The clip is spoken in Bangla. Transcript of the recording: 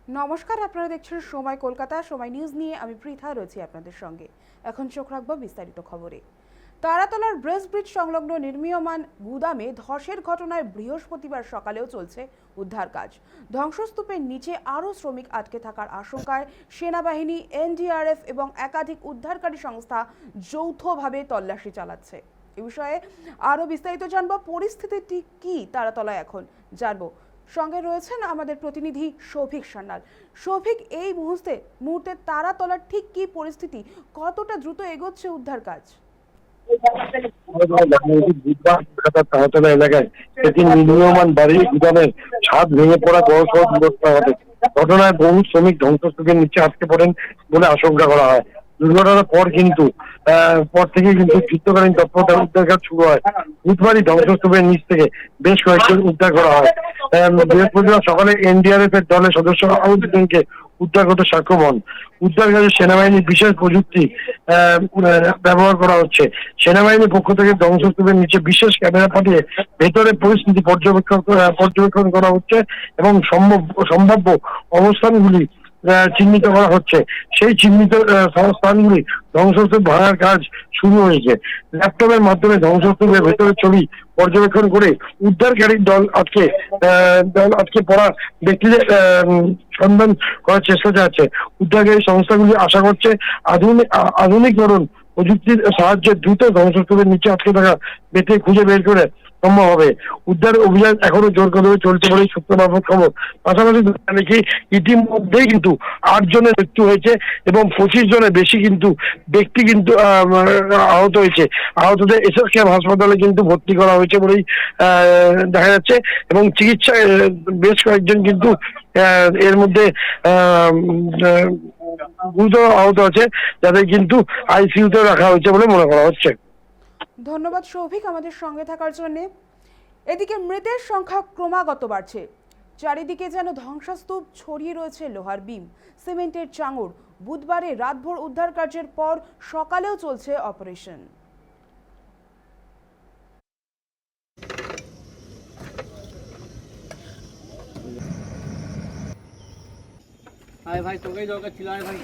নমস্কার, আপনারা দেখছেন সময় কলকাতা। সময় নিউজ নিয়ে আমি পৃথা রয়েছি আপনাদের সঙ্গে। এখন চোখ রাখবো বিস্তারিত খবরে। তারাতলার ব্রেস ব্রিজ সংলগ্ন নির্মীয়মান গুদামে ধসের ঘটনায় বৃহস্পতিবার সকালেও চলছে উদ্ধার কাজ। ধ্বংসস্তূপের নিচে আরও শ্রমিক আটকে থাকার আশঙ্কায় সেনাবাহিনী, এনডিআরএফ এবং একাধিক উদ্ধারকারী সংস্থা যৌথভাবে তল্লাশি চালাচ্ছে। এ বিষয়ে আরও বিস্তারিত জানবো। পরিস্থিতিটি কি তারাতলায় এখন জানবো। সঙ্গে রয়েছেন আমাদের প্রতিনিধি শৌভিক সান্যাল। শৌভিক, এই মুহূর্তে তারাতলার ঠিক কি পরিস্থিতি, কতটা দ্রুত এগোচ্ছে উদ্ধার কাজ? তারাতলা এলাকায় একটি নির্মীয়মান বাড়ির গুদামের ছাদ ভেঙে পড়া বড়সড় দুর্ঘটনা ঘটে। ঘটনায় বহু শ্রমিক ধ্বংসস্তূপের নিচে আটকে পড়েন বলে আশঙ্কা করা হয়। দুর্ঘটনার পর থেকে কিন্তু যুদ্ধকালীন তৎপরতা উদ্ধার কাজ শুরু হয়। বুধবারই ধ্বংসস্তূপের নিচ থেকে বেশ কয়েকজন উদ্ধার করা হয়। বৃহস্পতিবার সকালে এনডিআরএফ এর দলের সদস্য আরো দুজনকে উদ্ধার করতে সক্ষম হন। উদ্ধার কাজে সেনাবাহিনীর বিশেষ প্রযুক্তি ব্যবহার করা হচ্ছে। সেনাবাহিনীর পক্ষ থেকে ধ্বংসস্তূপের নিচে বিশেষ ক্যামেরা পাঠিয়ে ভেতরে পরিস্থিতি পর্যবেক্ষণ করা হচ্ছে এবং সম্ভাব্য অবস্থানগুলি চিহ্নিত করা হচ্ছে। সেই চিহ্নিত স্থানগুলি ধ্বংসস্তূপ ভাঙার কাজ শুরু হয়েছে। ল্যাপটপের মাধ্যমে ধ্বংসস্তূপের ভেতরে ছবি পর্যবেক্ষণ করে উদ্ধারকারী দল আটকে পড়া ব্যক্তিদের সন্ধান করার চেষ্টা চালাচ্ছে। উদ্ধারকারী সংস্থাগুলি আশা করছে আধুনিকরণ প্রযুক্তির সাহায্যে দ্রুত ধ্বংসস্তূপের নিচে আটকে থাকা ব্যক্তি খুঁজে বের করে সম্ভব হবে। উদ্ধার অভিযান এখনো জোর কদমে চলছে বলেই সূত্র মারফত খবর। পাশাপাশি দেখি ইতিমধ্যেই কিন্তু 8 জনের মৃত্যু হয়েছে এবং 25 জনের বেশি ব্যক্তি আহত হয়েছে। আহতদের এসএসকেএম হাসপাতালে কিন্তু ভর্তি করা হয়েছে বলেই দেখা যাচ্ছে এবং চিকিৎসায় বেশ কয়েকজন এর মধ্যে গুরুতর আহত আছে, যাদের কিন্তু আইসিইউতে রাখা হয়েছে বলে মনে করা হচ্ছে। ধন্যবাদ শৌভিক আমাদের সঙ্গে থাকার জন্য। এদিকে মৃতের সংখ্যা ক্রমাগত বাড়ছে। চারিদিকে যেন ধ্বংসস্তূপ, ছড়িয়ে রয়েছে লোহার বিম, সিমেন্টের চাঙড়। বুধবারে রাতভর উদ্ধার কার্যের পর সকালেও চলছে অপারেশন। আরে ভাই তোকেই দরকার ছিল। আরে ভাই